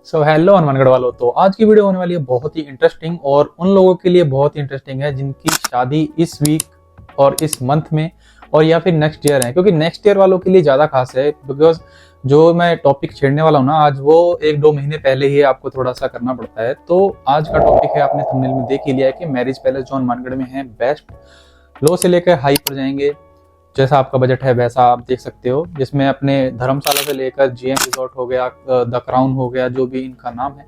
Hello Hanumangarh वालों। तो आज की वीडियो होने वाली है बहुत ही इंटरेस्टिंग और उन लोगों के लिए बहुत ही इंटरेस्टिंग है जिनकी शादी इस वीक और इस मंथ में और या फिर नेक्स्ट ईयर है, क्योंकि नेक्स्ट ईयर वालों के लिए ज़्यादा खास है। बिकॉज जो मैं टॉपिक छेड़ने वाला हूँ ना आज, वो 1-2 महीने पहले ही आपको थोड़ा सा करना पड़ता है। तो आज का टॉपिक है, आपने थंबनेल में देख ही लिया है कि मैरिज पैलेस जो हनुमानगढ़ में है, बेस्ट लो से लेकर हाई पर जाएंगे। जैसा आपका बजट है वैसा आप देख सकते हो, जिसमें अपने धर्मशाला से लेकर जीएम रिजॉर्ट हो गया, द क्राउन हो गया, जो भी इनका नाम है,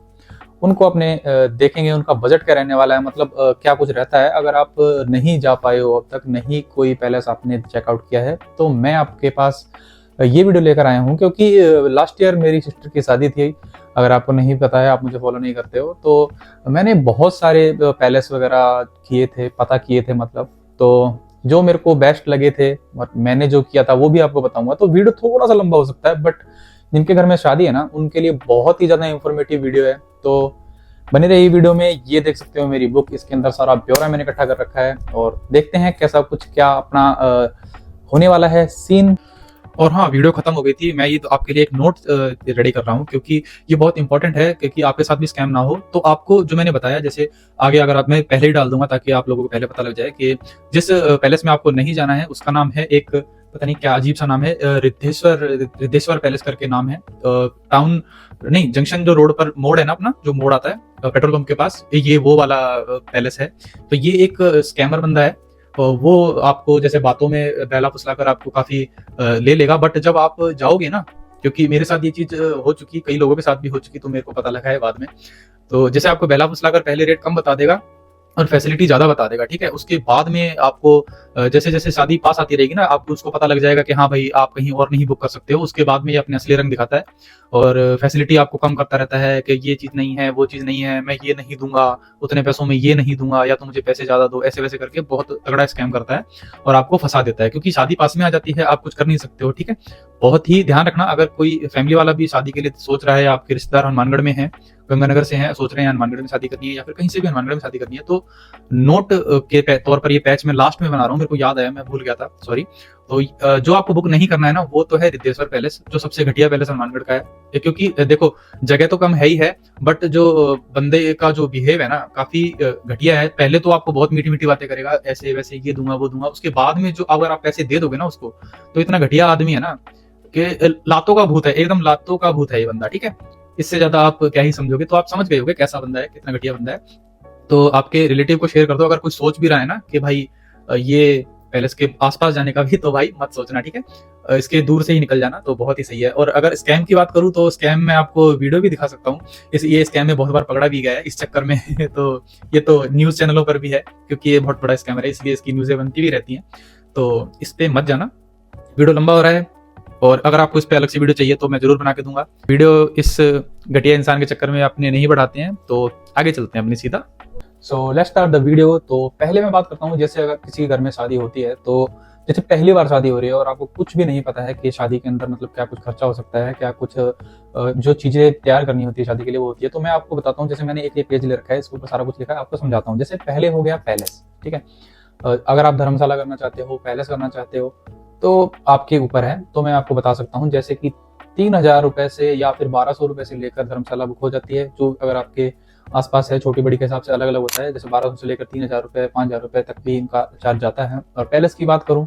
उनको अपने देखेंगे। उनका बजट क्या रहने वाला है, मतलब क्या कुछ रहता है। अगर आप नहीं जा पाए हो, अब तक नहीं कोई पैलेस आपने चेकआउट किया है, तो मैं आपके पास ये वीडियो लेकर आया हूँ, क्योंकि लास्ट ईयर मेरी सिस्टर की शादी थी। अगर आपको नहीं पता है, आप मुझे फॉलो नहीं करते हो, तो मैंने बहुत सारे पैलेस वगैरह किए थे, पता किए थे मतलब। तो जो मेरे को बेस्ट लगे थे और मैंने जो किया था वो भी आपको बताऊंगा। तो वीडियो थोड़ा सा लंबा हो सकता है, बट जिनके घर में शादी है ना, उनके लिए बहुत ही ज्यादा इंफॉर्मेटिव वीडियो है। तो बने रहिए वीडियो में। ये देख सकते हो मेरी बुक, इसके अंदर सारा ब्यौरा मैंने इकट्ठा कर रखा है और देखते हैं कैसा कुछ क्या अपना होने वाला है सीन। और हाँ, वीडियो खत्म हो गई थी, मैं ये तो आपके लिए एक नोट रेडी कर रहा हूँ, क्योंकि ये बहुत इंपॉर्टेंट है, क्योंकि आपके साथ भी स्कैम ना हो। तो आपको जो मैंने बताया, जैसे आगे अगर आप, मैं पहले ही डाल दूंगा ताकि आप लोगों को पहले पता लग जाए कि जिस पैलेस में आपको नहीं जाना है उसका नाम है, एक पता नहीं क्या अजीब सा नाम है, रिद्धेश्वर पैलेस करके नाम है। टाउन नहीं, जंक्शन जो रोड पर मोड़ है ना, अपना जो मोड़ आता है पेट्रोल पंप के पास, ये वो वाला पैलेस है। तो ये एक स्कैमर बंदा है, वो आपको जैसे बातों में बहला फुसलाकर आपको काफी ले लेगा, बट जब आप जाओगे ना, क्योंकि मेरे साथ ये चीज हो चुकी, कई लोगों के साथ भी हो चुकी, तो मेरे को पता लगा है बाद में। तो जैसे आपको बहला फुसलाकर पहले रेट कम बता देगा और फैसिलिटी ज्यादा बता देगा, ठीक है। उसके बाद में आपको जैसे जैसे शादी पास आती रहेगी ना, आपको उसको पता लग जाएगा कि हाँ भाई, आप कहीं और नहीं बुक कर सकते हो। उसके बाद में ये अपने असली रंग दिखाता है और फैसिलिटी आपको कम करता रहता है कि ये चीज नहीं है, वो चीज नहीं है, मैं ये नहीं दूंगा, उतने पैसों में ये नहीं दूंगा, या तो मुझे पैसे ज्यादा दो, ऐसे वैसे करके बहुत तगड़ा स्कैम करता है और आपको फंसा देता है। क्योंकि शादी पास में आ जाती है, आप कुछ कर नहीं सकते हो, ठीक है। बहुत ही ध्यान रखना, अगर कोई फैमिली वाला भी शादी के लिए सोच रहा है, आपके रिश्तेदार हनुमानगढ़ में है, गंगानगर से हैं, सोच रहे हैं हनुमानगढ़ में शादी करनी है या फिर कहीं से भी हनुमानगढ़ में शादी करनी है, तो नोट के तौर पर ये पैच मैं लास्ट में बना रहा हूँ, मेरे को याद आया, मैं भूल गया था, सॉरी। तो जो आपको बुक नहीं करना है ना, वो तो है रिद्धेश्वर पैलेस, जो सबसे घटिया पैलेस हनुमानगढ़ का है। क्योंकि देखो, जगह तो कम है ही है, बट जो बंदे का जो बिहेव है ना, काफी घटिया है। पहले तो आपको बहुत मीठी मीठी बातें करेगा, ऐसे वैसे, ये दूंगा वो दूंगा। उसके बाद में जो अगर आप पैसे दे दोगे ना उसको, तो इतना घटिया आदमी है ना कि लातों का भूत है, एकदम लातों का भूत है ये बंदा, ठीक है। इससे ज्यादा आप क्या ही समझोगे, तो आप समझ गए होगे कैसा बंदा है, कितना घटिया बंदा है। तो आपके रिलेटिव को शेयर कर दो, अगर कोई सोच भी रहा है ना कि भाई ये पैलेस के आसपास जाने का भी, तो भाई मत सोचना, ठीक है। इसके दूर से ही निकल जाना तो बहुत ही सही है। और अगर स्कैम की बात करूं, तो स्कैम में आपको वीडियो भी दिखा सकता हूँ। ये स्कैम में बहुत बार पकड़ा भी गया है इस चक्कर में तो ये तो न्यूज चैनलों पर भी है, क्योंकि ये बहुत बड़ा स्कैमर है, इसलिए इसकी न्यूज़ें बनती भी रहती हैं। तो इस पे मत जाना, वीडियो लंबा हो रहा है। और अगर आपको इस पे अलग से वीडियो चाहिए तो मैं जरूर बना के दूंगा। वीडियो इस घटिया इंसान के चक्कर में अपने नहीं बढ़ाते हैं, तो आगे चलते हैं अपनी सीधा। So let's start the video. तो पहले मैं बात करता हूँ, जैसे अगर किसी के घर में शादी होती है, तो जैसे पहली बार शादी हो रही है और आपको कुछ भी नहीं पता है कि शादी के अंदर मतलब क्या कुछ खर्चा हो सकता है, क्या कुछ जो चीजें तैयार करनी होती है शादी के लिए वो होती है, तो मैं आपको बताता हूँ। जैसे मैंने एक पेज ले रखा है, इसके ऊपर सारा कुछ लिखा है, आपको समझाता हूँ। जैसे पहले हो गया पैलेस, ठीक है। अगर आप धर्मशाला करना चाहते हो, पैलेस करना चाहते हो, तो आपके ऊपर है। तो मैं आपको बता सकता हूँ, जैसे कि 3,000 रुपए से या फिर 1,200 रुपए से लेकर धर्मशाला बुक हो जाती है, जो अगर आपके आसपास है, छोटी बड़ी के हिसाब से अलग अलग होता है। जैसे 1,200 से लेकर 3,000 रुपए, 5,000 रुपए तक भी इनका चार्ज जाता है। और पैलेस की बात करूँ,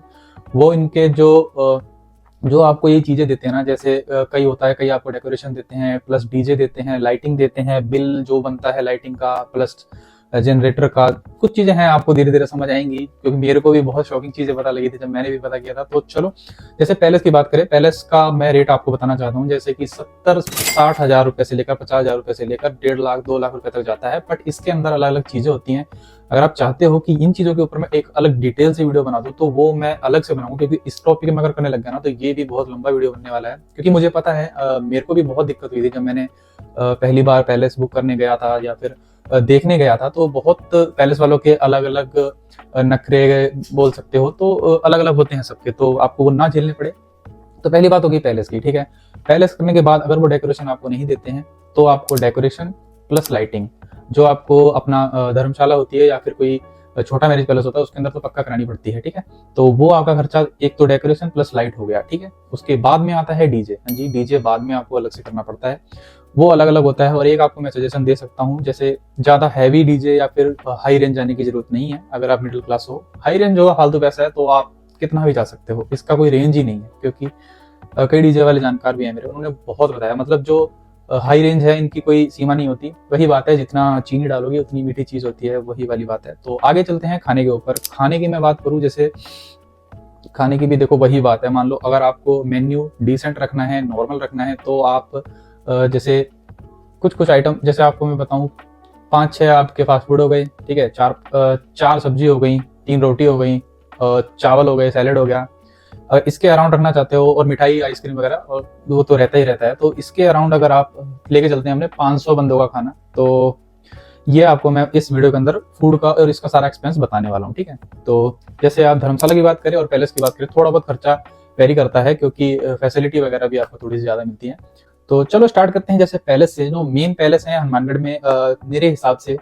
वो इनके जो आपको ये चीजें देते हैं ना, जैसे कई होता है, कई आपको डेकोरेशन देते हैं, प्लस डीजे देते हैं, लाइटिंग देते हैं, बिल जो बनता है लाइटिंग का, प्लस जनरेटर का, कुछ चीजें हैं, आपको धीरे धीरे समझ आएंगी, क्योंकि मेरे को भी बहुत शॉकिंग चीजें पता लगी थी जब मैंने भी पता किया था। तो चलो, जैसे पैलेस की बात करें, पैलेस का मैं रेट आपको बताना चाहता हूँ। जैसे कि 70-60 हजार रुपए से लेकर 50,000 रुपए से लेकर 1.5 लाख 2 लाख रुपए तक जाता है। बट इसके अंदर अलग अलग चीजें होती हैं। अगर आप चाहते हो कि इन चीजों के ऊपर मैं एक अलग डिटेल से वीडियो बना दूं, तो वो मैं अलग से बनाऊंगा, क्योंकि इस टॉपिक में अगर करने लग गया ना, तो ये भी बहुत लंबा वीडियो बनने वाला है। क्योंकि मुझे पता है, मेरे को भी बहुत दिक्कत हुई थी जब मैंने पहली बार पैलेस बुक करने गया था या फिर देखने गया था। तो बहुत पैलेस वालों के अलग अलग नखरे बोल सकते हो, तो अलग अलग होते हैं सबके, तो आपको वो ना झेलने पड़े। तो पहली बात होगी पैलेस की, ठीक है। पैलेस करने के बाद अगर वो डेकोरेशन आपको नहीं देते हैं, तो आपको डेकोरेशन प्लस लाइटिंग, जो आपको अपना धर्मशाला होती है या फिर कोई छोटा मैरिज पैलेस होता है, उसके अंदर तो पक्का करानी पड़ती है, ठीक है। तो वो आपका खर्चा, एक तो डेकोरेशन प्लस लाइट हो गया, ठीक है। उसके बाद में आता है डीजे। हाँ जी, डीजे बाद में आपको अलग से करना पड़ता है। वो अलग अलग होता है। और एक आपको मैं सजेशन दे सकता हूँ, जैसे ज़्यादा हैवी डीजे या फिर हाई रेंज जाने की जरूरत नहीं है। अगर आप मिडिल क्लास हो, हाई रेंज होगा फालतू पैसा है तो आप कितना भी जा सकते हो, इसका कोई रेंज ही नहीं है। क्योंकि कई डीजे वाले जानकार भी हैं मेरे, उन्होंने बहुत बताया, मतलब जो हाई रेंज है इनकी कोई सीमा नहीं होती। वही बात है, जितना चीनी डालोगे उतनी मीठी चीज होती है, वही वाली बात है। तो आगे चलते हैं खाने के ऊपर। खाने की मैं बात करूँ, जैसे खाने की भी देखो वही बात है। मान लो अगर आपको मेन्यू डिसेंट रखना है, नॉर्मल रखना है, तो आप जैसे कुछ कुछ आइटम, जैसे आपको मैं बताऊं, 5-6 आपके फास्ट फूड हो गए, ठीक है, चार सब्जी हो गई, 3 रोटी हो गई, चावल हो गए, सैलेड हो गया। अगर इसके अराउंड रखना चाहते हो, और मिठाई आइसक्रीम वगैरह, और वो तो रहता ही रहता है, तो इसके अराउंड अगर आप लेके चलते हैं हमने 500 बंदों का खाना, तो ये आपको मैं इस वीडियो के अंदर फूड का और इसका सारा एक्सपेंस बताने वाला हूँ, ठीक है। तो जैसे आप धर्मशाला की बात करें और पैलेस की बात करें, थोड़ा बहुत खर्चा वेरी करता है, क्योंकि फैसिलिटी वगैरह भी आपको थोड़ी सी ज्यादा मिलती है। तो चलो स्टार्ट करते हैं। जैसे पैलेस से, जो मेन पैलेस है हनुमानगढ़ में, मेरे हिसाब से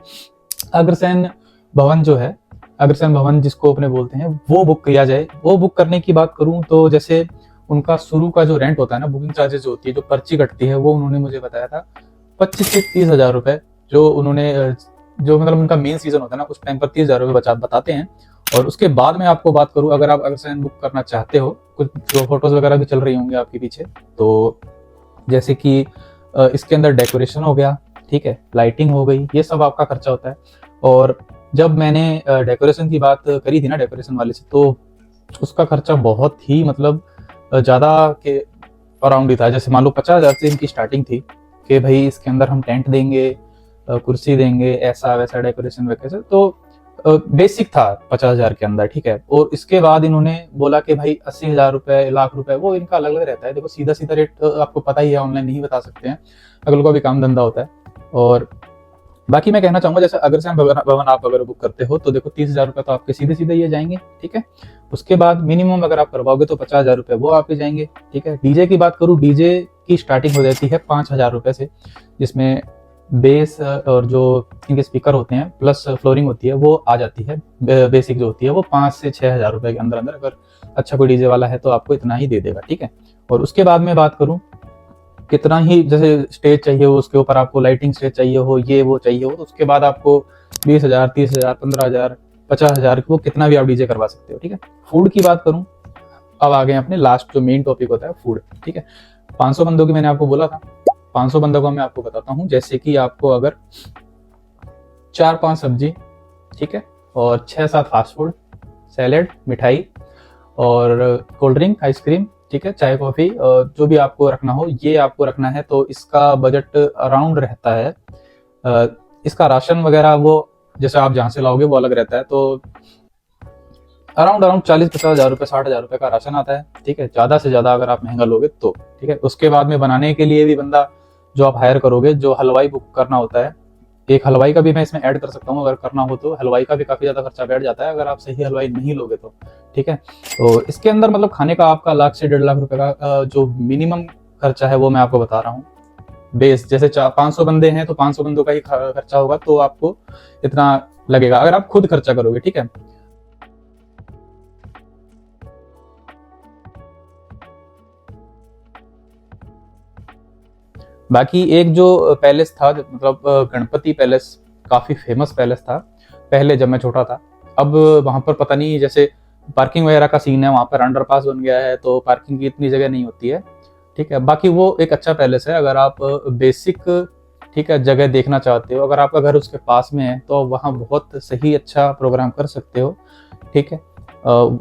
अग्रसेन भवन जो है, अग्रसेन भवन जिसको अपने बोलते हैं, वो बुक किया जाए। वो बुक करने की बात करूं तो जैसे उनका शुरू का जो रेंट होता है ना, बुकिंग चार्जेस जो होती है, जो पर्ची कटती है, वो उन्होंने मुझे बताया था 25 से 30 हजार रुपए, जो उन्होंने जो मतलब उनका मेन सीजन होता है ना, उस टाइम पर 30 हजार रुपये बताते हैं। और उसके बाद में आपको बात करूं, अगर आप अग्रसेन बुक करना चाहते हो, कुछ जो फोटोज वगैरह भी चल रही होंगी आपके पीछे, तो जैसे कि इसके अंदर डेकोरेशन हो गया, ठीक है, लाइटिंग हो गई, ये सब आपका खर्चा होता है। और जब मैंने डेकोरेशन की बात करी थी ना डेकोरेशन वाले से, तो उसका खर्चा बहुत ही मतलब ज़्यादा के अराउंड ही था। जैसे मान लो 50 हजार से इनकी स्टार्टिंग थी कि भाई इसके अंदर हम टेंट देंगे, कुर्सी देंगे, ऐसा वैसा डेकोरेशन वगैरह, तो बेसिक था 50 हजार के अंदर, ठीक है। और इसके बाद इन्होंने बोला कि भाई 80 हजार रुपए, लाख रुपए, वो इनका अलग अलग रहता है। देखो सीधा सीधा रेट आपको पता ही है, ऑनलाइन नहीं बता सकते हैं, अगले को भी काम धंधा होता है। और बाकी मैं कहना चाहूंगा, जैसे अग्रसेन भवन आप अगर बुक करते हो, तो देखो 30 हजार रुपए तो आपके सीधे सीधे ये जाएंगे, ठीक है। उसके बाद मिनिमम अगर आप करवाओगे तो 50 हजार रुपए वो आपके जाएंगे, ठीक है। डीजे की बात करूँ, डीजे की स्टार्टिंग हो जाती है 5 हजार रुपए से, जिसमें बेस और जो इनके स्पीकर होते हैं प्लस फ्लोरिंग होती है वो आ जाती है। बेसिक जो होती है वो 5 से 6 हजार रुपए के अंदर अंदर, अगर अच्छा कोई डीजे वाला है तो आपको इतना ही दे देगा, ठीक है। और उसके बाद में बात करूं, कितना ही जैसे स्टेज चाहिए हो, उसके ऊपर आपको लाइटिंग स्टेज चाहिए हो, ये वो चाहिए हो, तो उसके बाद आपको 20 हजार, 30 हजार, 15 हजार, 50 हजार, वो कितना भी आप डीजे करवा सकते हो, ठीक है। फूड की बात करूं, अब आ गए अपने लास्ट जो मेन टॉपिक होता है, फूड, ठीक है। 500 बंदों की मैंने आपको बोला था, 500 बंदों का मैं आपको बताता हूँ। जैसे कि आपको अगर 4-5 सब्जी, ठीक है, और 6-7 फास्ट फूड, सैलेड, मिठाई और कोल्ड ड्रिंक, आइसक्रीम, ठीक है, चाय कॉफी, जो भी आपको रखना हो, ये आपको रखना है, तो इसका बजट अराउंड रहता है। इसका राशन वगैरह वो जैसे आप जहाँ से लाओगे वो अलग रहता है, तो अराउंड 40-50 हजार रुपये, 60 हजार रुपये का राशन आता है, ठीक है। ज्यादा से ज्यादा अगर आप महंगा लोगे तो, ठीक है। उसके बाद में बनाने के लिए भी बंदा जो आप हायर करोगे, जो हलवाई बुक करना होता है, एक हलवाई का भी मैं इसमें ऐड कर सकता हूँ, अगर करना हो तो हलवाई का भी काफी ज्यादा खर्चा बैठ जाता है, अगर आप सही हलवाई नहीं लोगे तो, ठीक है। तो इसके अंदर मतलब खाने का आपका 1 लाख से 1.5 लाख रुपए का जो मिनिमम खर्चा है वो मैं आपको बता रहा हूँ। बेस जैसे 500 बंदे हैं तो 500 बंदों का ही खर्चा होगा, तो आपको इतना लगेगा अगर आप खुद खर्चा करोगे, ठीक है। बाकी एक जो पैलेस था, मतलब गणपति पैलेस, काफी फेमस पैलेस था पहले जब मैं छोटा था। अब वहां पर पता नहीं, जैसे पार्किंग वगैरह का सीन है, वहां पर अंडरपास बन गया है, तो पार्किंग की इतनी जगह नहीं होती है, ठीक है। बाकी वो एक अच्छा पैलेस है, अगर आप बेसिक, ठीक है, जगह देखना चाहते हो, अगर आपका घर उसके पास में है तो वहाँ बहुत सही अच्छा प्रोग्राम कर सकते हो, ठीक है।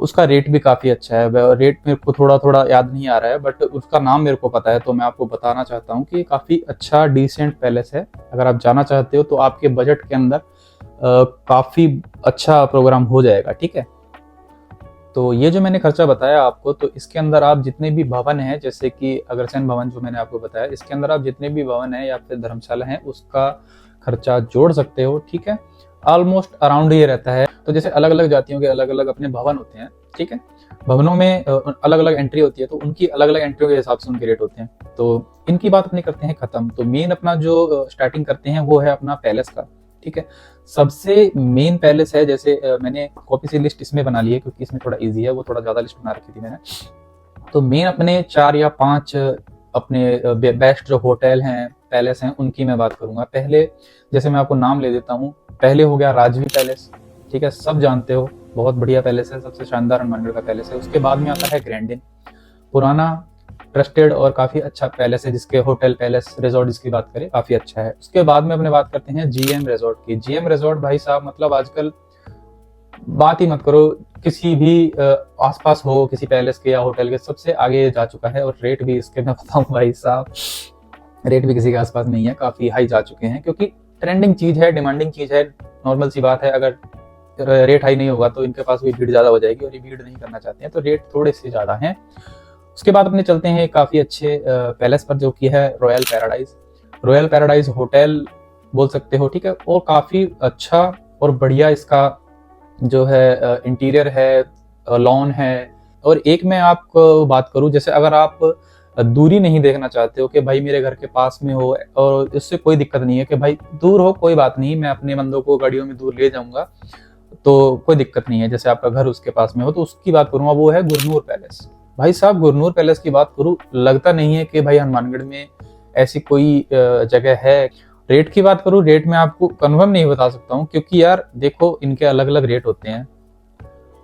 उसका रेट भी काफ़ी अच्छा है। रेट मेरे को थोड़ा थोड़ा याद नहीं आ रहा है, बट उसका नाम मेरे को पता है, तो मैं आपको बताना चाहता हूँ कि काफ़ी अच्छा डिसेंट पैलेस है। अगर आप जाना चाहते हो तो आपके बजट के अंदर काफ़ी अच्छा प्रोग्राम हो जाएगा, ठीक है। तो ये जो मैंने खर्चा बताया आपको, तो इसके अंदर आप जितने भी भवन हैं, जैसे कि अग्रसेन भवन जो मैंने आपको बताया, इसके अंदर आप जितने भी भवन हैं या फिर धर्मशाला हैं, उसका खर्चा जोड़ सकते हो, ठीक है। ऑलमोस्ट अराउंड ये रहता है। तो जैसे अलग अलग जातियों के अलग अलग अपने भवन होते हैं, ठीक है, भवनों में अलग अलग एंट्री होती है, तो उनकी अलग अलग एंट्रियों के हिसाब से उनके रेट होते हैं। तो इनकी बात अपनी करते हैं खत्म। तो मेन अपना जो स्टार्टिंग करते हैं वो है अपना पैलेस का, ठीक है। सबसे मेन पैलेस है, जैसे मैंने कॉपी से लिस्ट इसमें बना ली है क्योंकि इसमें थोड़ा इजी है, वो थोड़ा ज्यादा लिस्ट बना रखी थी मैंने। तो मेन अपने 4 या 5 अपने बेस्ट जो होटल हैं, पैलेस हैं उनकी मैं बात करूंगा। पहले जैसे मैं आपको नाम ले देता हूँ, पहले हो गया राजवी पैलेस, ठीक है, सब जानते हो, बहुत बढ़िया पैलेस है, सबसे शानदार हनुमानगढ़ का पैलेस है। उसके बाद में आता है ग्रैंड इन, पुराना ट्रस्टेड और काफी अच्छा पैलेस है, जिसके होटल पैलेस रिजॉर्ट जिसकी बात करें काफी अच्छा है। उसके बाद में अपने बात करते हैं जीएम रिजॉर्ट की। जीएम रिजॉर्ट भाई साहब मतलब आजकल बात ही मत करो, किसी भी आसपास हो किसी पैलेस के या होटल के, सबसे आगे जा चुका है। और रेट भी इसके मैं बताऊं भाई साहब, रेट भी किसी के आसपास नहीं है, काफी हाई जा चुके हैं, क्योंकि ट्रेंडिंग चीज है, डिमांडिंग चीज है। नॉर्मल सी बात है, अगर रेट हाई नहीं होगा तो इनके पास भी भीड़ ज्यादा हो जाएगी, और ये भीड़ नहीं करना चाहते हैं, तो रेट थोड़े से ज्यादा हैं। उसके बाद अपने चलते हैं काफी अच्छे पैलेस पर, जो कि है royal paradise. Royal paradise hotel बोल सकते हो, ठीक है, और काफी अच्छा और बढ़िया इसका जो है इंटीरियर है, लॉन है। और एक मैं आपको बात करूं, जैसे अगर आप दूरी नहीं देखना चाहते हो कि भाई मेरे घर के पास में हो, और इससे कोई दिक्कत नहीं है कि भाई दूर हो कोई बात नहीं, मैं अपने बंदों को गाड़ियों में दूर ले जाऊंगा, तो कोई दिक्कत नहीं है, जैसे आपका घर उसके पास में हो, तो उसकी बात करूंगा, वो है गुरनूर पैलेस। भाई साहब गुरनूर पैलेस की बात करूं, लगता नहीं है कि भाई हनुमानगढ़ में ऐसी कोई जगह है। रेट की बात करूं, रेट में आपको कन्फर्म नहीं बता सकता हूं, क्योंकि यार देखो इनके अलग अलग रेट होते हैं,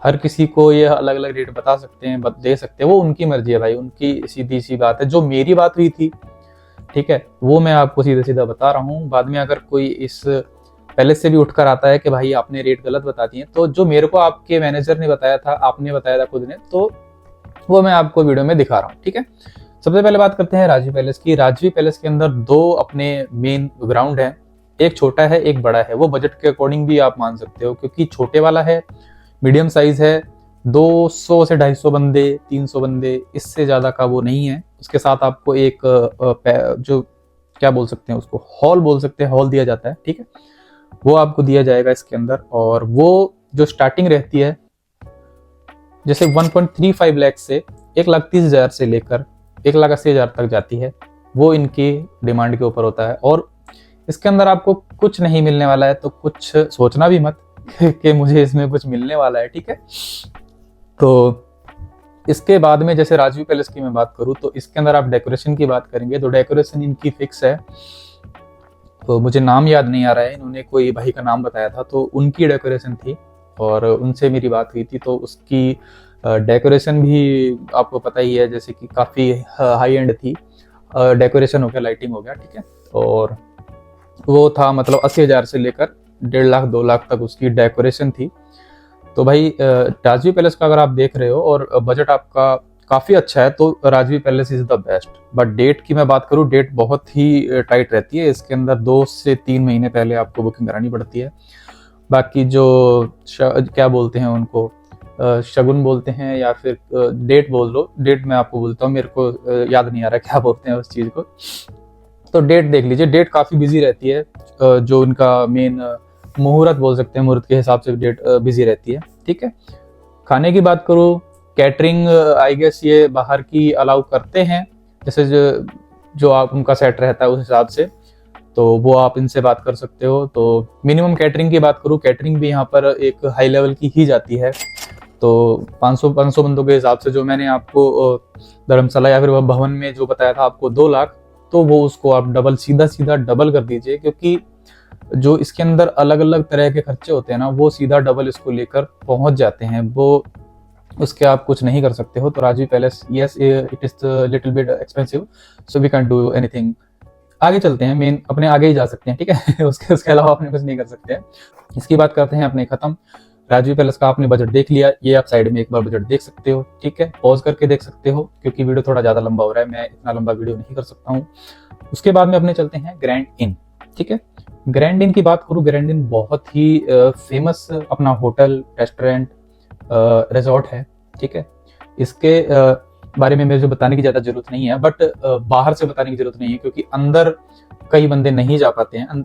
हर किसी को ये अलग अलग रेट बता सकते हैं, दे सकते हैं, वो उनकी मर्जी है भाई, उनकी सीधी सी बात है। जो मेरी बात हुई थी, ठीक है, वो मैं आपको सीधा सीधा बता रहा हूँ। बाद में अगर कोई इस पैलेस से भी उठकर आता है कि भाई आपने रेट गलत बता दिए, तो जो मेरे को आपके मैनेजर ने बताया था, आपने बताया था खुद ने, तो वो मैं आपको वीडियो में दिखा रहा हूँ, ठीक है। सबसे पहले बात करते हैं राजवी पैलेस की। राजवी पैलेस के अंदर दो अपने मेन ग्राउंड है, एक छोटा है एक बड़ा है। वो बजट के अकॉर्डिंग भी आप मान सकते हो, क्योंकि छोटे वाला है मीडियम साइज है, 200 से 250 बंदे 300 बंदे, इससे ज्यादा का वो नहीं है। उसके साथ आपको एक जो क्या बोल सकते हैं उसको, हॉल बोल सकते हैं, हॉल दिया जाता है, ठीक है, वो आपको दिया जाएगा इसके अंदर। और वो जो स्टार्टिंग रहती है जैसे 1.35 लाख से 1,30,000 से लेकर 1,80,000 तक जाती है, वो इनकी डिमांड के ऊपर होता है। और इसके अंदर आपको कुछ नहीं मिलने वाला है, तो कुछ सोचना भी मत कि मुझे इसमें कुछ मिलने वाला है, ठीक है। तो इसके बाद में जैसे राजवी पैलेस की मैं बात करूं, तो इसके अंदर आप डेकोरेशन की बात करेंगे, तो डेकोरेशन इनकी फिक्स है। तो मुझे नाम याद नहीं आ रहा है, इन्होंने कोई भाई का नाम बताया था, तो उनकी डेकोरेशन थी और उनसे मेरी बात हुई थी, तो उसकी डेकोरेशन भी आपको पता ही है, जैसे कि काफ़ी हाई एंड थी। डेकोरेशन हो गया, लाइटिंग हो गया, ठीक है, और वो था मतलब 80,000 से लेकर 1.5 लाख 2 लाख तक उसकी डेकोरेशन थी। तो भाई राजवी पैलेस का अगर आप देख रहे हो और बजट आपका काफ़ी अच्छा है, तो Rajvi palace is the best. But date की मैं बात करूँ, डेट बहुत ही टाइट रहती है, इसके अंदर 2 से 3 महीने पहले आपको बुकिंग करानी पड़ती है। बाकी जो क्या बोलते हैं उनको, शगुन बोलते हैं या फिर डेट बोल लो, डेट मैं आपको बोलता हूँ, मेरे को याद नहीं आ रहा क्या बोलते हैं उस चीज़ को, तो डेट देख लीजिए, डेट काफ़ी बिजी रहती है। जो उनका मेन मुहूर्त बोल सकते हैं, मुहूर्त के हिसाब से डेट बिजी रहती है, ठीक है। खाने की बात करूँ, कैटरिंग आई गेस ये बाहर की अलाउ करते हैं, जैसे जो आप उनका सेट रहता है उस हिसाब से, तो वो आप इनसे बात कर सकते हो। तो मिनिमम कैटरिंग की बात करूँ, कैटरिंग भी यहाँ पर एक हाई लेवल की ही जाती है, तो 500 बंदों के हिसाब से जो मैंने आपको धर्मशाला या फिर वह भवन में जो बताया था आपको 2 लाख, तो वो उसको आप डबल सीधा डबल कर दीजिए, क्योंकि जो इसके अंदर अलग अलग तरह के खर्चे होते हैं ना, वो सीधा डबल इसको लेकर पहुंच जाते हैं, वो उसके आप कुछ नहीं कर सकते हो। तो Rajvi palace, yes it is little bit expensive, so we can do anything. आगे चलते हैं, मेन अपने आगे ही जा सकते हैं, ठीक है उसके अलावा अपने कुछ नहीं कर सकते हैं। इसकी बात करते हैं अपने खत्म। राजवी पैलेस का आपने बजट देख लिया, ये आप साइड में एक बार बजट देख सकते हो, ठीक है, पॉज करके देख सकते हो, क्योंकि वीडियो थोड़ा ज्यादा लंबा हो रहा है, मैं इतना लंबा वीडियो नहीं कर सकता हूँ। उसके बाद में अपने चलते हैं ग्रैंड इन, ठीक है। ग्रैंड इन की बात करूँ, ग्रैंड इन बहुत ही फेमस अपना होटल, रेस्टोरेंट, रिजॉर्ट है, ठीक है। इसके बारे में मुझे बताने की ज्यादा जरूरत नहीं है, बट बाहर से बताने की जरूरत नहीं है, क्योंकि अंदर कई बंदे नहीं जा पाते हैं,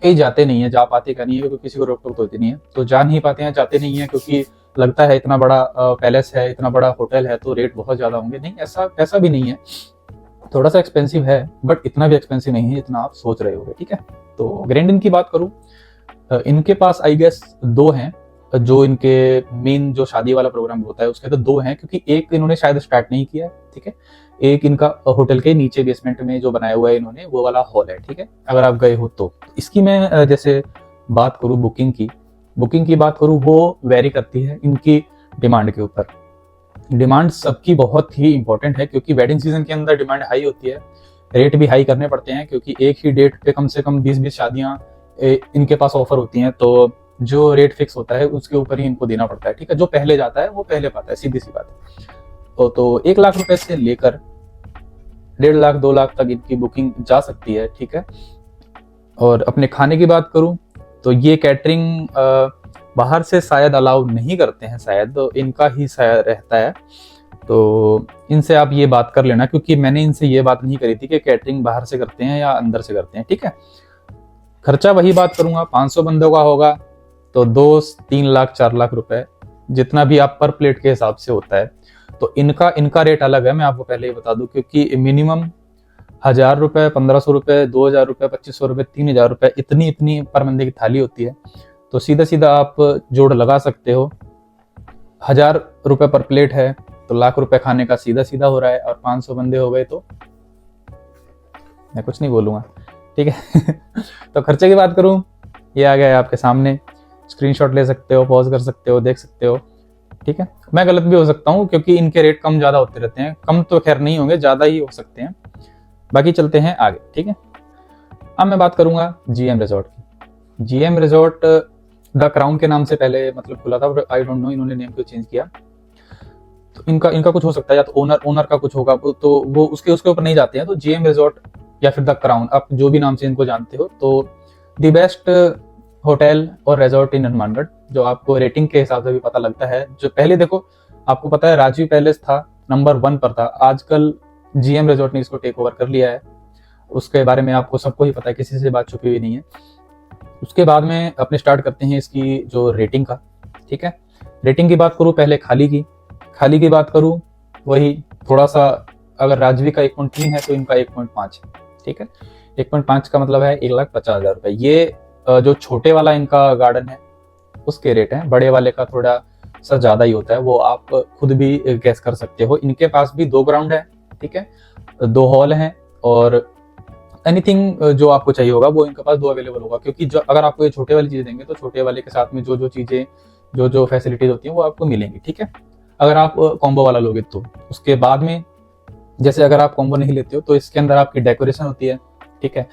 कई जाते नहीं है, जा पाते का नहीं है, क्योंकि किसी को रोक टोक तो होती नहीं है, तो जा नहीं पाते हैं, जाते नहीं है, क्योंकि लगता है इतना बड़ा पैलेस है, इतना बड़ा होटल है, तो रेट बहुत ज्यादा होंगे। नहीं, ऐसा भी नहीं है, थोड़ा सा एक्सपेंसिव है, बट इतना भी एक्सपेंसिव नहीं है जितना आप सोच रहे होगे, ठीक है। तो ग्रैंड इन की बात करूं, इनके पास आई गेस 2 हैं, जो इनके मेन जो शादी वाला प्रोग्राम होता है उसके तो 2 हैं, क्योंकि एक इन्होंने शायद स्टार्ट नहीं किया है, ठीक है। एक इनका होटल के नीचे बेसमेंट में जो बनाया हुआ है इन्होंने, वो वाला हॉल है, ठीक है, अगर आप गए हो तो। इसकी मैं जैसे बात करूँ बुकिंग की बात करूँ, वो वेरी करती है इनकी डिमांड के ऊपर। डिमांड सबकी बहुत ही इंपॉर्टेंट है, क्योंकि वेडिंग सीजन के अंदर डिमांड हाई होती है, रेट भी हाई करने पड़ते हैं, क्योंकि एक ही डेट पे कम से कम 20-20 शादियां इनके पास ऑफर होती हैं, तो जो रेट फिक्स होता है उसके ऊपर ही इनको देना पड़ता है, ठीक है। जो पहले जाता है वो पहले पाता है, सीधी सी बात है। तो 1 लाख रुपए से लेकर 1.5 लाख 2 लाख तक इनकी बुकिंग जा सकती है, ठीक है। और अपने खाने की बात करूं तो ये कैटरिंग बाहर से शायद अलाउ नहीं करते हैं, शायद तो इनका ही शायद रहता है। तो इनसे आप ये बात कर लेना, क्योंकि मैंने इनसे ये बात नहीं करी थी कि कैटरिंग बाहर से करते हैं या अंदर से करते हैं, ठीक है। खर्चा वही बात करूंगा, 500 बंदों का होगा तो 2-3 लाख 4 लाख रुपए, जितना भी आप पर प्लेट के हिसाब से होता है। तो इनका रेट अलग है, मैं आपको पहले ही बता दूं, क्योंकि मिनिमम 1000 रुपए, 1500 रुपए, 2000 रुपए, 2500 रुपए, 3000 रुपए, इतनी पर बंदे की थाली होती है। तो सीधा सीधा आप जोड़ लगा सकते हो, 1000 रुपए पर प्लेट है तो लाख रुपए खाने का सीधा सीधा हो रहा है, और 500 बंदे हो गए तो मैं कुछ नहीं बोलूंगा, ठीक है। तो खर्चे की बात करूं, ये आ गया है आपके सामने, स्क्रीनशॉट ले सकते हो, पॉज कर सकते हो, देख सकते हो, ठीक है। मैं गलत भी हो सकता हूँ, क्योंकि इनके रेट कम ज्यादा होते रहते हैं, कम तो खैर नहीं होंगे, ज्यादा ही हो सकते हैं। बाकी चलते हैं आगे, ठीक है। अब मैं बात करूंगा जीएम रिजॉर्ट की। जीएम रिजॉर्ट द क्राउन के नाम से पहले मतलब खुला था, आई डोंट नो इन्होंने नेम क्यों चेंज किया। तो इनका कुछ हो सकता है, या तो ओनर का कुछ होगा, तो वो उसके ऊपर नहीं जाते हैं। तो जीएम रिजॉर्ट या फिर द क्राउन, आप जो भी नाम से इनको जानते हो, तो द बेस्ट होटल और रिजॉर्ट इन हनुमानगढ़, जो आपको रेटिंग के हिसाब से भी पता लगता है। जो पहले देखो, आपको पता है राजवी पैलेस था नंबर 1 पर था, आजकल जीएम रिजॉर्ट ने इसको टेक ओवर कर लिया है। उसके बारे में आपको सबको ही पता है, किसी से बात छुपी हुई नहीं है। उसके बाद में अपने स्टार्ट करते हैं इसकी जो रेटिंग का, ठीक है। रेटिंग की बात करूं पहले खाली की बात करूं, वही थोड़ा सा, अगर राजवी का 1.3 है तो इनका 1.5 है, ठीक है। 1.5 का मतलब है 1,50,000 रुपए। ये जो छोटे वाला इनका गार्डन है उसके रेट है, बड़े वाले का थोड़ा सा ज्यादा ही होता है, वो आप खुद भी गैस कर सकते हो। इनके पास भी 2 ग्राउंड है, ठीक है, 2 हॉल हैं, और एनीथिंग जो आपको चाहिए होगा वो इनके पास 2 अवेलेबल होगा। क्योंकि जो अगर आपको ये छोटे वाली चीजें देंगे, तो छोटे वाले के साथ में जो चीजें जो फैसिलिटीज होती हैं वो आपको मिलेंगी, ठीक है। अगर आप कॉम्बो वाला लोगे तो उसके बाद में, जैसे अगर आप कॉम्बो नहीं लेते हो तो इसके अंदर आपकी डेकोरेशन होती है, ठीक है।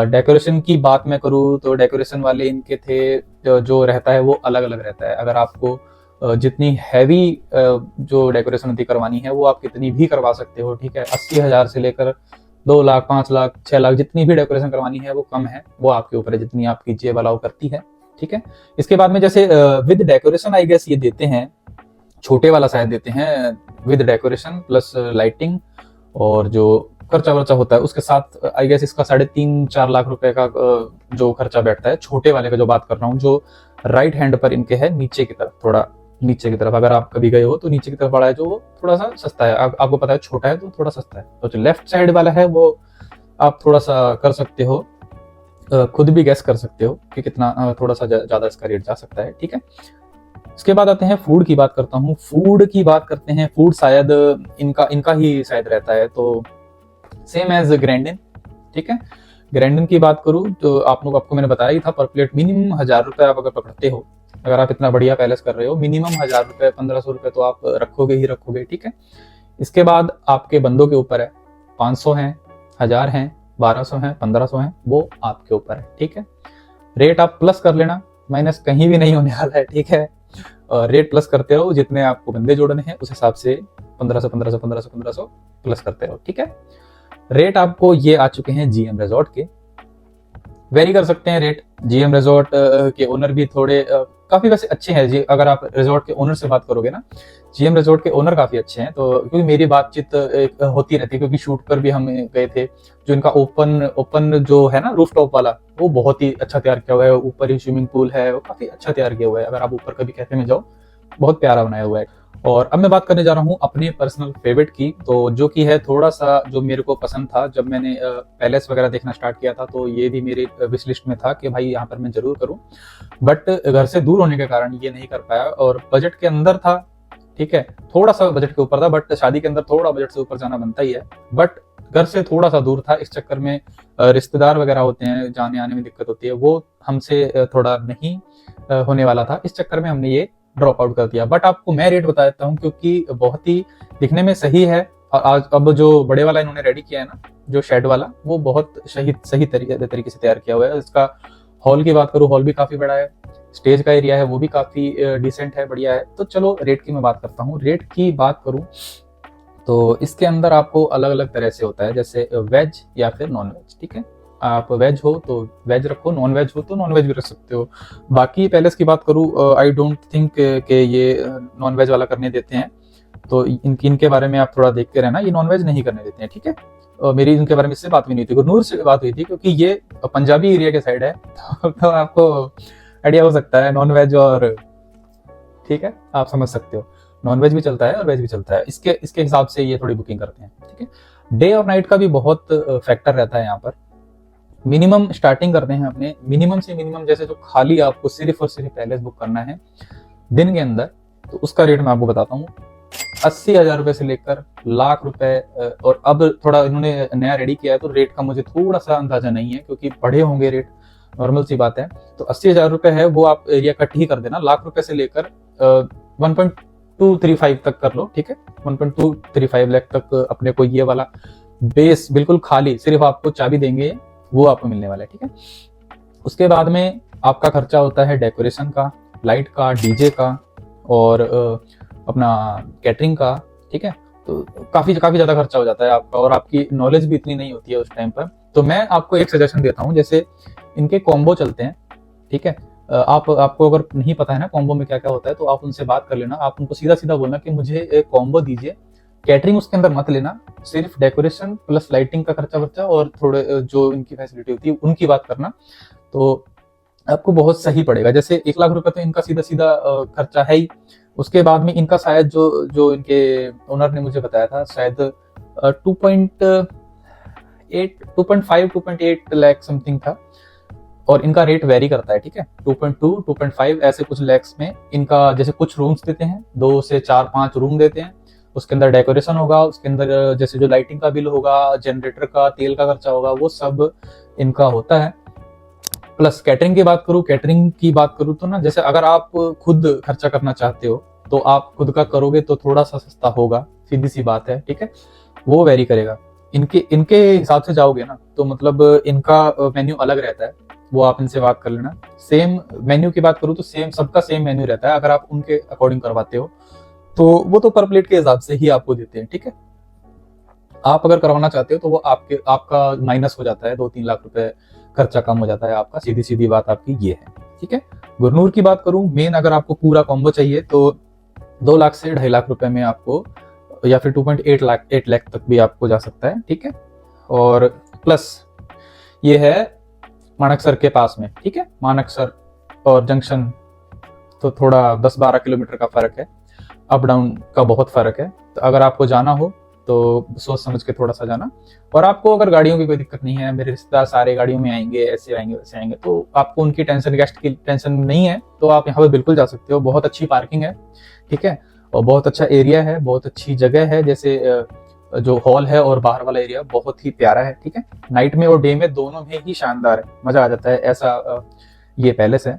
डेकोरेशन की बात मैं करूँ तो डेकोरेशन वाले इनके थे जो रहता है वो अलग अलग रहता है। अगर आपको जितनी हैवी जो डेकोरेशन होती करवानी है वो आप कितनी भी करवा सकते हो, ठीक है। 80,000 से लेकर 2 लाख, 5 लाख, 6 लाख, जितनी भी डेकोरेशन करवानी है वो कम है, वो आपके ऊपर है, जितनी आपकी जेब अलाउ करती है, ठीक है। इसके बाद में जैसे विद डेकोरेशन आई गेस ये देते हैं, छोटे वाला शायद देते हैं विद डेकोरेशन प्लस लाइटिंग, और जो खर्चा वर्चा होता है उसके साथ आई गेस इसका 3.5-4 लाख रुपए का जो खर्चा बैठता है, छोटे वाले का जो बात कर रहा हूँ, जो राइट हैंड पर इनके है, नीचे की तरफ, थोड़ा नीचे की तरफ, अगर आप कभी गए हो तो नीचे की तरफ वाला है जो वो थोड़ा सा सस्ता है। आपको पता है छोटा है तो थोड़ा सस्ता है। तो जो लेफ्ट साइड वाला है वो आप थोड़ा सा कर सकते हो, खुद भी गैस कर सकते हो कि कितना थोड़ा सा ज्यादा इसका रेट जा सकता है, ठीक है। इसके बाद आते हैं फूड की बात करता हूँ। फूड की बात करते हैं, फूड शायद इनका ही शायद रहता है, तो सेम एज ग्रैंडन, ठीक है। ग्रैंडन की बात करूँ तो आपको मैंने बताया ही था, पर प्लेट मिनिमम 1000 रुपए आप अगर पकड़ते हो, अगर आप इतना बढ़िया पैलेस कर रहे हो, मिनिमम 1000 रुपए, 1500 रुपए तो आप रखोगे ही रखोगे, ठीक है। इसके बाद आपके बंदों के ऊपर है, 500 हैं, 1000 हैं, 1200 हैं, 1500 हैं, वो आपके ऊपर है, ठीक है। रेट आप प्लस कर लेना, माइनस कहीं भी नहीं होने वाला है, ठीक है। रेट प्लस करते रहो, जितने आपको बंदे जोड़ने हैं उस हिसाब से 1500 प्लस करते रहो, ठीक है। रेट आपको ये आ चुके हैं जीएम रिजॉर्ट के, वेरी कर सकते हैं रेट। जीएम रिजॉर्ट के ओनर भी थोड़े काफी वैसे अच्छे हैं जी। अगर आप रिजॉर्ट के ओनर से बात करोगे ना, जीएम रिजॉर्ट के ओनर काफी अच्छे हैं। तो क्योंकि मेरी बातचीत होती रहती है, क्योंकि शूट पर भी हम गए थे, जो इनका ओपन जो है ना रूफटॉप वाला, वो बहुत ही अच्छा तैयार किया हुआ है। ऊपर ही स्विमिंग पूल है, वो काफी अच्छा तैयार किया हुआ है। अगर आप ऊपर कभी कैफे में जाओ, बहुत प्यारा बनाया हुआ है। और अब मैं बात करने जा रहा हूँ अपने पर्सनल फेवरेट की, तो जो कि है थोड़ा सा जो मेरे को पसंद था जब मैंने पैलेस वगैरह देखना स्टार्ट किया था, तो ये भी मेरे विश लिस्ट में था कि भाई यहाँ पर मैं जरूर करूँ, बट घर से दूर होने के कारण ये नहीं कर पाया, और बजट के अंदर था, ठीक है, थोड़ा सा बजट के ऊपर था, बट शादी के अंदर थोड़ा बजट से ऊपर जाना बनता ही है, बट घर से थोड़ा सा दूर था, इस चक्कर में रिश्तेदार वगैरह होते हैं, जाने आने में दिक्कत होती है, वो हमसे थोड़ा नहीं होने वाला था, इस चक्कर में हमने ये ड्रॉप आउट कर दिया। बट आपको मैं रेट बता देता हूँ क्योंकि बहुत ही दिखने में सही है। और आज अब जो बड़े वाला इन्होंने रेडी किया है ना, जो शेड वाला, वो बहुत सही तरीके से तैयार किया हुआ है। इसका हॉल की बात करूँ, हॉल भी काफी बड़ा है, स्टेज का एरिया है वो भी काफी डिसेंट है, बढ़िया है। तो चलो रेट की मैं बात करता हूँ। रेट की बात करूँ तो इसके अंदर आपको अलग अलग तरह से होता है, जैसे वेज या फिर नॉन वेज, ठीक है। आप वेज हो तो वेज रखो, नॉन वेज हो तो नॉन वेज भी रख सकते हो। बाकी पैलेस की बात करूँ, आई डोंट थिंक के ये नॉन वेज वाला करने देते हैं, तो इनके बारे में आप थोड़ा देखते रहना, ये नॉन वेज नहीं करने देते हैं, ठीक है। मेरी इनके बारे में इससे बात भी नहीं हुई थी, गुरनूर से बात हुई थी क्योंकि ये पंजाबी एरिया के साइड है, तो आपको आइडिया हो सकता है नॉन वेज और, ठीक है, आप समझ सकते हो, नॉन वेज भी चलता है और वेज भी चलता है, इसके हिसाब से ये थोड़ी बुकिंग करते हैं, ठीक है। डे और नाइट का भी बहुत फैक्टर रहता है यहाँ पर। मिनिमम स्टार्टिंग करते हैं अपने मिनिमम से मिनिमम, जैसे जो खाली आपको सिर्फ और सिर्फ पैलेस बुक करना है दिन के अंदर, तो उसका रेट मैं आपको बताता हूँ। 80,000 रुपए से लेकर लाख रुपए, और अब थोड़ा इन्होंने नया रेडी किया है तो रेट का मुझे थोड़ा सा अंदाजा नहीं है क्योंकि बढ़े होंगे रेट, नॉर्मल सी बात है। तो 80,000 रुपए है वो आप एरिया कट ही कर देना, लाख रुपए से लेकर 1.235 तक कर लो, ठीक है। 1.235 लाख तक अपने को ये वाला बेस बिल्कुल खाली, सिर्फ आपको चाबी देंगे, वो आपको मिलने वाला है, ठीक है। उसके बाद में आपका खर्चा होता है डेकोरेशन का, लाइट का, डीजे का और अपना कैटरिंग का, ठीक है। तो काफी ज्यादा खर्चा हो जाता है आपका, और आपकी नॉलेज भी इतनी नहीं होती है उस टाइम पर। तो मैं आपको एक सजेशन देता हूँ, जैसे इनके कॉम्बो चलते हैं, ठीक है। आपको अगर नहीं पता है ना कॉम्बो में क्या क्या होता है, तो आप उनसे बात कर लेना, आप उनको सीधा बोलना कि मुझे एक कॉम्बो दीजिए, कैटरिंग उसके अंदर मत लेना, सिर्फ डेकोरेशन प्लस लाइटिंग का खर्चा और थोड़े जो इनकी फैसिलिटी होती है उनकी बात करना, तो आपको बहुत सही पड़ेगा। जैसे 1 लाख रुपए तो इनका सीधा खर्चा है ही। उसके बाद में इनका शायद जो इनके ओनर ने मुझे बताया था, शायद 2.8 लाख समथिंग था, और इनका रेट वेरी करता है, ठीक है। 2.2 2.5 ऐसे कुछ लैक्स में इनका, जैसे कुछ रूम्स देते हैं, 2 से 4-5 रूम देते हैं, उसके अंदर डेकोरेशन होगा, उसके अंदर जैसे जो लाइटिंग का बिल होगा, जनरेटर का तेल का खर्चा होगा, वो सब इनका होता है। प्लस कैटरिंग की बात करूँ तो ना, जैसे अगर आप खुद खर्चा करना चाहते हो तो आप खुद का करोगे तो थोड़ा सा सस्ता होगा, सीधी सी बात है, ठीक है। वो वेरी करेगा, इनके हिसाब से जाओगे ना तो मतलब इनका मेन्यू अलग रहता है, वो आप इनसे बात कर लेना। सेम मेन्यू की बात करूँ तो सबका सेम मेन्यू रहता है, अगर आप उनके अकॉर्डिंग करवाते हो तो वो तो पर प्लेट के हिसाब से ही आपको देते हैं, ठीक है। आप अगर करवाना चाहते हो तो वो आपका माइनस हो जाता है, 2-3 लाख रुपए खर्चा कम हो जाता है आपका, सीधी बात आपकी ये है, ठीक है। गुरनूर की बात करूं, मेन अगर आपको पूरा कॉम्बो चाहिए तो 2 लाख से 2.5 लाख रुपए में आपको, या फिर 8 लाख तक भी आपको जा सकता है, ठीक है। और प्लस ये है मानकसर के पास में, ठीक है। मानकसर और जंक्शन तो थोड़ा 10-12 किलोमीटर का फर्क है, अप डाउन का बहुत फर्क है। तो अगर आपको जाना हो तो सोच समझ के थोड़ा सा जाना। और आपको अगर गाड़ियों की कोई दिक्कत नहीं है, मेरे रिश्तेदार सारे गाड़ियों में आएंगे, ऐसे आएंगे वैसे आएंगे, तो आपको उनकी टेंशन, गेस्ट की टेंशन नहीं है, तो आप यहाँ पे बिल्कुल जा सकते हो। बहुत अच्छी पार्किंग है, ठीक है, और बहुत अच्छा एरिया है, बहुत अच्छी जगह है। जैसे जो हॉल है और बाहर वाला एरिया बहुत ही प्यारा है, ठीक है। नाइट में और डे में दोनों में ही शानदार है, मजा आ जाता है, ऐसा ये पैलेस है।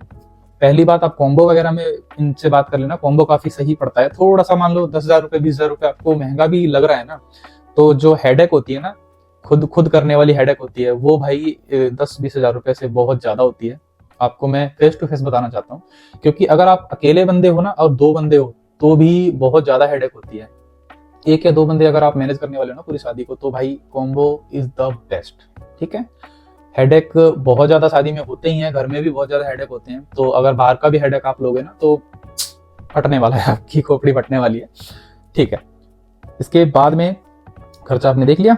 पहली बात, आप कॉम्बो वगैरह में इनसे बात कर लेना, कॉम्बो काफी सही पड़ता है। थोड़ा सा मान लो 10,000 रुपए 20,000 रुपए आपको महंगा भी लग रहा है ना, तो जो हेडेक होती है ना, खुद करने वाली हेडेक होती है, वो भाई 10-20 हजार रुपए से बहुत ज्यादा होती है। आपको मैं फेस टू फेस बताना चाहता हूँ, क्योंकि अगर आप अकेले बंदे हो ना और 2 बंदे हो तो भी बहुत ज्यादा हेडेक होती है। 1 या 2 बंदे अगर आप मैनेज करने वाले हो ना पूरी शादी को, तो भाई कॉम्बो इज द बेस्ट, ठीक है। हेडेक बहुत ज्यादा शादी में होते ही हैं, घर में भी बहुत ज्यादा हेडेक होते हैं, तो अगर बाहर का भी हेडेक आप लोगे ना तो फटने वाला है, आपकी खोपड़ी फटने वाली है, ठीक है। इसके बाद में खर्चा आपने देख लिया,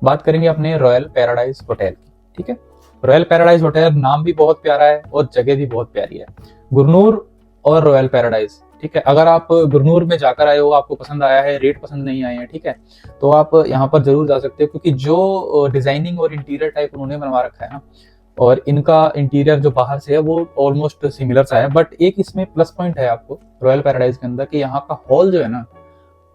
बात करेंगे अपने रॉयल पैराडाइज होटल की, ठीक है। रॉयल पैराडाइज होटल नाम भी बहुत प्यारा है और जगह भी बहुत प्यारी है, गुरनूर और रॉयल पैराडाइज, ठीक है। अगर आप गुरनूर में जाकर आए हो, आपको पसंद आया है, रेट पसंद नहीं आए हैं, ठीक है, तो आप यहाँ पर जरूर जा सकते हो, क्योंकि जो डिजाइनिंग और इंटीरियर टाइप उन्होंने बनवा रखा है ना, और इनका इंटीरियर जो बाहर से है वो ऑलमोस्ट सिमिलर सा है, बट एक इसमें प्लस पॉइंट है आपको रॉयल पैराडाइज के अंदर कि यहाँ का हॉल जो है ना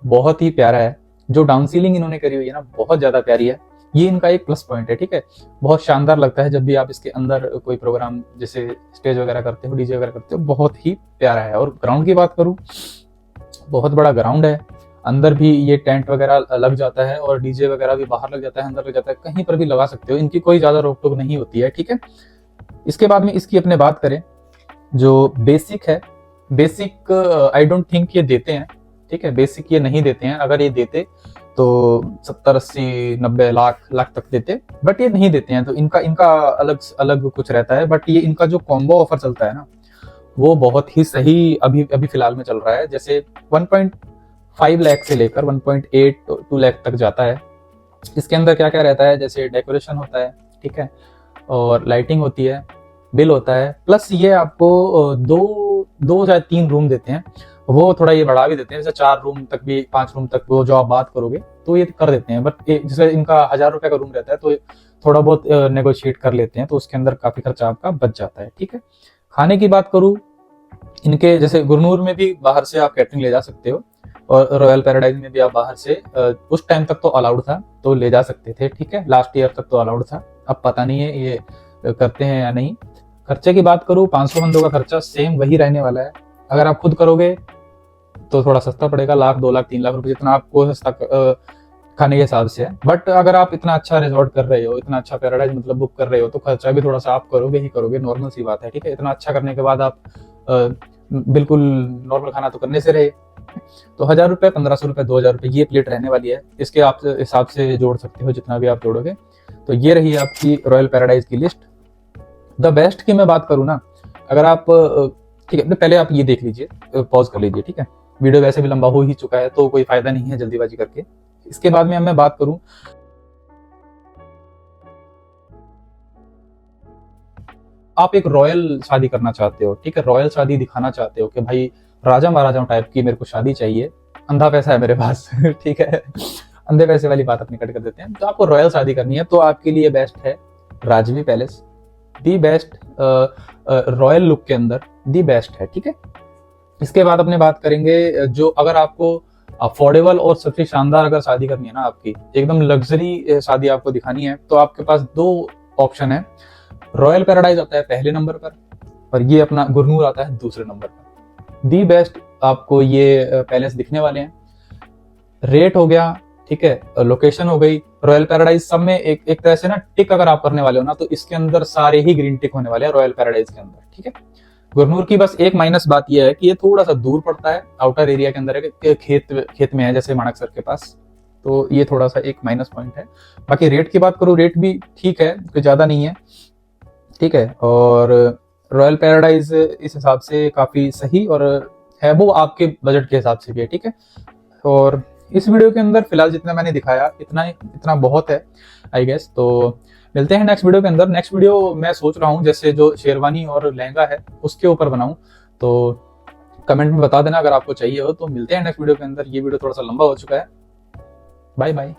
बहुत ही प्यारा है। जो डाउन सीलिंग इन्होंने करी हुई है ना बहुत ज्यादा प्यारी है, ये इनका एक प्लस पॉइंट है। ठीक है, बहुत शानदार लगता है जब भी आप इसके अंदर कोई प्रोग्राम जैसे स्टेज वगैरह करते हो, डीजे वगैरह करते हो, बहुत ही प्यारा है। और ग्राउंड की बात करूँ, बहुत बड़ा ग्राउंड है, अंदर भी ये टेंट वगैरह लग जाता है और डीजे वगैरह भी बाहर लग जाता है, अंदर लग जाता है, कहीं पर भी लगा सकते हो, इनकी कोई ज्यादा रोक टोक नहीं होती है। ठीक है, इसके बाद में इसकी अपने बात करें जो बेसिक है, बेसिक आई डोंट थिंक ये देते हैं। ठीक है, बेसिक ये नहीं देते हैं, अगर ये देते तो 70 80 90 लाख तक देते, बट ये नहीं देते हैं, तो इनका इनका अलग अलग कुछ रहता है। बट ये इनका जो कॉम्बो ऑफर चलता है ना वो बहुत ही सही अभी अभी फिलहाल में चल रहा है। जैसे 1.5 लाख से लेकर 1.8 2 लाख तक जाता है। इसके अंदर क्या क्या रहता है, जैसे डेकोरेशन होता है, ठीक है, और लाइटिंग होती है, बिल होता है, प्लस ये आपको दो या 3 रूम देते हैं, वो थोड़ा ये बढ़ा भी देते हैं, जैसे 4 रूम तक भी, 5 रूम तक वो जो आप बात करोगे तो ये कर देते हैं। बट जैसे इनका 1000 रुपए का रूम रहता है तो थोड़ा बहुत नेगोशिएट कर लेते हैं, तो उसके अंदर काफी खर्चा आपका बच जाता है। ठीक है, खाने की बात करूँ, इनके जैसे गुरनूर में भी बाहर से आप कैटरिंग ले जा सकते हो, और रॉयल पैराडाइज में भी आप बाहर से उस टाइम तक तो अलाउड था तो ले जा सकते थे। ठीक है, लास्ट ईयर तक तो अलाउड था, अब पता नहीं है ये करते हैं या नहीं। खर्चे की बात करूँ, 500 बंदों का खर्चा सेम वही रहने वाला है। अगर आप खुद करोगे तो थोड़ा सस्ता पड़ेगा, 1 लाख 2 लाख 3 लाख रुपए जितना आपको सस्ता खाने के हिसाब से है। बट अगर आप इतना अच्छा रिजॉर्ट कर रहे हो, इतना अच्छा पैराडाइज मतलब बुक कर रहे हो, तो खर्चा भी थोड़ा सा आप करोगे ही करोगे, नॉर्मल सी बात है। ठीक है, इतना अच्छा करने के बाद आप बिल्कुल नॉर्मल खाना तो करने से रहे, तो 1000 रुपए 1500 रुपए 2000 रुपए ये प्लेट रहने वाली है। इसके आप हिसाब से जोड़ सकते हो जितना भी आप जोड़ोगे। तो ये रही आपकी रॉयल पैराडाइज की लिस्ट। द बेस्ट की मैं बात करूँ ना, अगर आप ठीक है, पहले आप ये देख लीजिए, पॉज कर लीजिए। ठीक है, वीडियो वैसे भी लंबा हो ही चुका है तो कोई फायदा नहीं है जल्दीबाजी करके। इसके बाद में मैं बात करूं, आप एक रॉयल शादी करना चाहते हो, ठीक है, रॉयल शादी दिखाना चाहते हो कि भाई राजा महाराजाओं टाइप की मेरे को शादी चाहिए, अंधा पैसा है मेरे पास ठीक है, अंधे पैसे वाली बात अपनी कट कर देते हैं, तो आपको रॉयल शादी करनी है तो आपके लिए बेस्ट है Rajvi palace, the best royal look के अंदर दी बेस्ट है। ठीक है, इसके बाद अपने बात करेंगे जो अगर आपको अफोर्डेबल और सबसे शानदार अगर शादी करनी है ना, आपकी एकदम लग्जरी शादी आपको दिखानी है, तो आपके पास 2 ऑप्शन है। रॉयल पैराडाइज आता है पहले नंबर पर और ये अपना गुरनूर आता है दूसरे नंबर पर। दी बेस्ट आपको ये पैलेस दिखने वाले हैं। रेट हो गया, ठीक है, लोकेशन हो गई, रॉयल पैराडाइज, सब में एक तरह से ना टिक अगर आप करने वाले हो ना तो इसके अंदर सारे ही ग्रीन टिक होने वाले हैं रॉयल पैराडाइज के अंदर। ठीक है, गुरनूर की बस एक माइनस बात यह है कि ये थोड़ा सा दूर पड़ता है, आउटर एरिया के अंदर है, खेत में है जैसे माणकसर के पास, तो ये थोड़ा सा एक माइनस पॉइंट है। बाकी रेट की बात करूँ, रेट भी ठीक है, कोई ज्यादा नहीं है। ठीक है, और रॉयल पैराडाइज इस हिसाब से काफी सही और है, वो आपके बजट के हिसाब से भी है। ठीक है, और इस वीडियो के अंदर फिलहाल जितना मैंने दिखाया इतना बहुत है आई गेस। तो मिलते हैं नेक्स्ट वीडियो के अंदर। नेक्स्ट वीडियो मैं सोच रहा हूँ जैसे जो शेरवानी और लहंगा है उसके ऊपर बनाऊं, तो कमेंट में बता देना अगर आपको चाहिए हो। तो मिलते हैं नेक्स्ट वीडियो के अंदर। ये वीडियो थोड़ा सा लंबा हो चुका है। Bye bye.